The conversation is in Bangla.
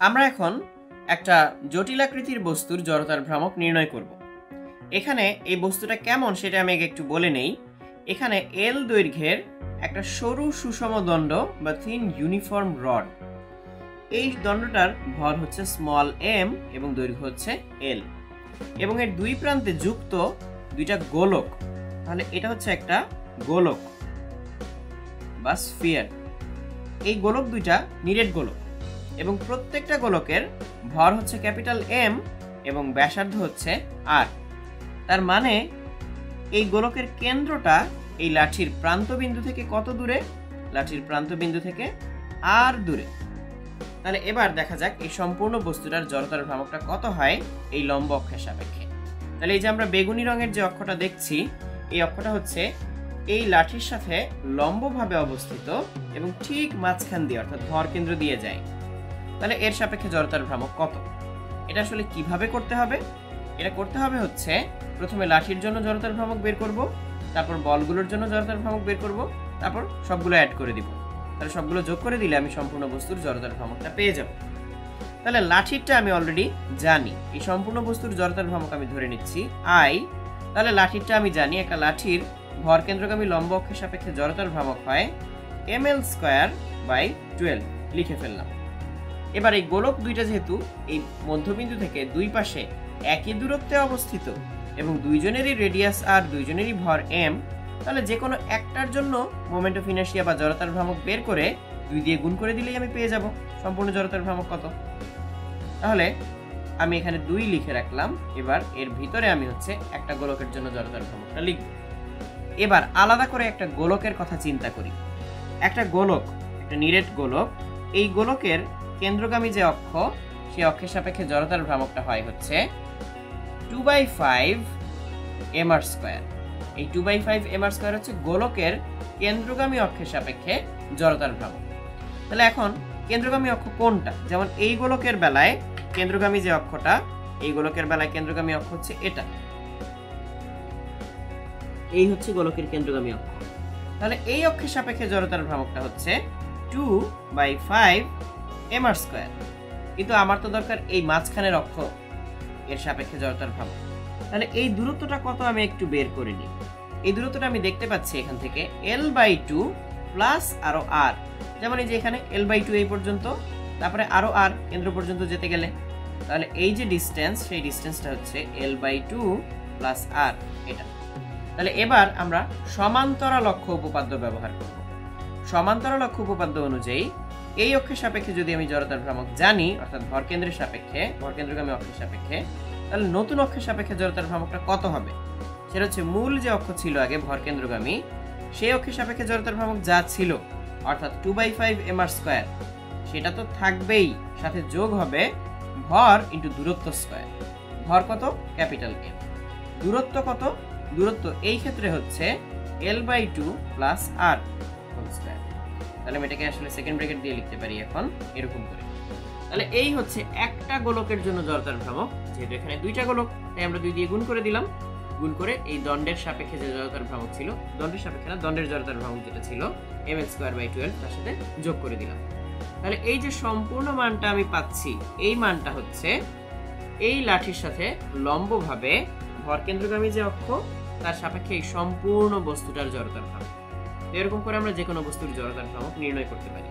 আমরা এখন একটা জটিল আকৃতির বস্তুর জড়তার ভ্রামক নির্ণয় করব। এখানে এই বস্তুটা কেমন সেটা আমি একটু বলে নেই। এখানে এল দৈর্ঘ্যের একটা সরু সুষম দণ্ড বা থিন ইউনিফর্ম রড। এই দণ্ডটার ভর হচ্ছে স্মল এম এবং দৈর্ঘ্য হচ্ছে এল, এবং এর দুই প্রান্তে যুক্ত দুইটা গোলক। তাহলে এটা হচ্ছে একটা গোলক বা স্ফিয়ার। এই গোলক দুইটা নিরেট গোলক এবং প্রত্যেকটা গোলকের ভর হচ্ছে ক্যাপিটাল এম এবং ব্যাসার্ধ হচ্ছে আর। তার মানে এই গোলকের কেন্দ্রটা এই লাঠির প্রান্তবিন্দু থেকে কত দূরে? লাঠির প্রান্তবিন্দু থেকে আর দূরে। তাহলে এবার দেখা যাক এই সম্পূর্ণ বস্তুটার জড়তার ভ্রামকটা কত হয় এই লম্ব অক্ষের সাপেক্ষে। তাহলে এই যে আমরা বেগুনি রঙের যে অক্ষটা দেখছি, এই অক্ষটা হচ্ছে এই লাঠির সাথে লম্বভাবে অবস্থিত এবং ঠিক মাঝখান দিয়ে অর্থাৎ ভর কেন্দ্র দিয়ে যায়। তাহলে এর সাপেক্ষে জড়তার ভ্রামক কত? এটা আসলে কিভাবে করতে হবে? এটা করতে হবে হচ্ছে প্রথমে লাঠির জন্য জড়তার ভ্রামক বের করব, তারপর বলগুলোর জন্য জড়তার ভ্রামক বের করব, তারপর সবগুলো অ্যাড করে দিব। তাহলে সবগুলো যোগ করে দিলে আমি সম্পূর্ণ বস্তুর জড়তার ভ্রামকটা পেয়ে যাব। তাহলে লাঠিরটা আমি অলরেডি জানি, এই সম্পূর্ণ বস্তুর জড়তার ভ্রামক আমি ধরে নিচ্ছি আই। তাহলে লাঠিরটা আমি জানি, একটা লাঠির ভর কেন্দ্রগামী লম্ব অক্ষের সাপেক্ষে জড়তার ভ্রামক হয় ml²/12 লিখে ফেললাম। এবার এই গোলক দুইটা যেহেতু এই মধ্যবিন্দু থেকে দুই পাশে একই দূরত্বে অবস্থিত এবং দুইজনেরই রেডিয়াস আর, দুইজনেরই ভর এম, তাহলে যে কোনো একটার জন্য মোমেন্ট অফ ইনার্শিয়া বা জড়তার ভ্রামক বের করে 2 দিয়ে গুণ করে দিলেই আমি পেয়ে যাব সম্পূর্ণ জড়তার ভ্রামক কত। তাহলে আমি এখানে 2 লিখে রাখলাম। এবার এর ভিতরে আমি হচ্ছে একটা গোলকের জন্য জড়তার ভ্রামকটা লিখব। এবার আলাদা করে একটা গোলকের কথা চিন্তা করি। একটা গোলক, একটা নিরেট গোলক, এই গোলকের কেন্দ্রগামী যে অক্ষ, সেই অক্ষের সাপেক্ষে জড়তার ভ্রামকটা হয় হচ্ছে 2/5 mr²। এই 2/5 mr² হচ্ছে গোলকের কেন্দ্রগামী অক্ষের সাপেক্ষে জড়তার ভ্রামক। তাহলে এখন কেন্দ্রগামী অক্ষ কোনটা? যেমন এই গোলকের বেলায় কেন্দ্রগামী যে অক্ষটা, এই গোলকের বেলায় কেন্দ্রগামী অক্ষ হচ্ছে এটা, এই হচ্ছে গোলকের কেন্দ্রগামী অক্ষ। তাহলে এই অক্ষের সাপেক্ষে জড়তার ভ্রামকটা হচ্ছে 2/5 mr²। কিন্তু আমার তো দরকার এই মাঝখানের অক্ষ, এর সাপেক্ষে জড়তার ভ্রামক। তাহলে এই দূরত্বটা কত আমি একটু বের করে নিই। এই দূরত্বটা আমি দেখতে পাচ্ছি এখান থেকে l/2 প্লাস আরো r। যেমন এই যে এখানে l/2 এই পর্যন্ত, তারপরে আরো r কেন্দ্র পর্যন্ত যেতে গেলে, তাহলে এই যে ডিসটেন্স, সেই ডিসটেন্সটা হচ্ছে l/2 প্লাস r এটা। তাহলে এবার আমরা সমান্তরাল অক্ষ উপপাদ্য ব্যবহার করব। সমান্তরাল অক্ষ উপপাদ্য অনুযায়ী এই অক্ষের সাপেক্ষে যদি আমি জড়তার ভ্রামক জানি, অর্থাৎ ভরকেন্দ্রের সাপেক্ষে, ভরকেন্দ্রগামী অক্ষের সাপেক্ষে, তাহলে নতুন অক্ষের সাপেক্ষে জড়তার ভ্রামকটা কত হবে? সেটা হচ্ছে মূল যে অক্ষ ছিল আগে ভরকেন্দ্রগামী, সেই অক্ষের সাপেক্ষে জড়তার ভ্রামক যা ছিল অর্থাৎ 2/5 mr², সেটা তো থাকবেই, সাথে যোগ হবে ভর ইন্টু দূরত্ব স্কয়ার। ভর কত? Capital M. দূরত্ব কত? দূরত্ব এই ক্ষেত্রে হচ্ছে l/2 plus r whole square. তাহলে আমি এটাকে আসলে সেকেন্ড ব্র্যাকেট দিয়ে লিখতে পারি এখন এরকম করে। তাহলে এই হচ্ছে একটা গোলকের জন্য জড়তার ভ্রামক। যেহেতু এখানে দুইটা গোলক, তাই আমরা 2 দিয়ে গুণ করে দিলাম। গুণ করে এই দণ্ডের সাপেক্ষে যে জড়তার ভ্রামক ছিল, দণ্ডের সাপেক্ষে না, দণ্ডের জড়তার ভ্রামক যেটা ছিল ml²/12, তার সাথে যোগ করে দিলাম। তাহলে এই যে সম্পূর্ণ মানটা আমি পাচ্ছি, এই মানটা হচ্ছে এই লাঠির সাথে লম্বভাবে ভরকেন্দ্রগামী যে অক্ষ, তার সাপেক্ষে এই সম্পূর্ণ বস্তুটার জড়তার ভ্রামক। এরকম করে আমরা যে কোনো বস্তুর জড়তার ভ্রামক নির্ণয় করতে পারি।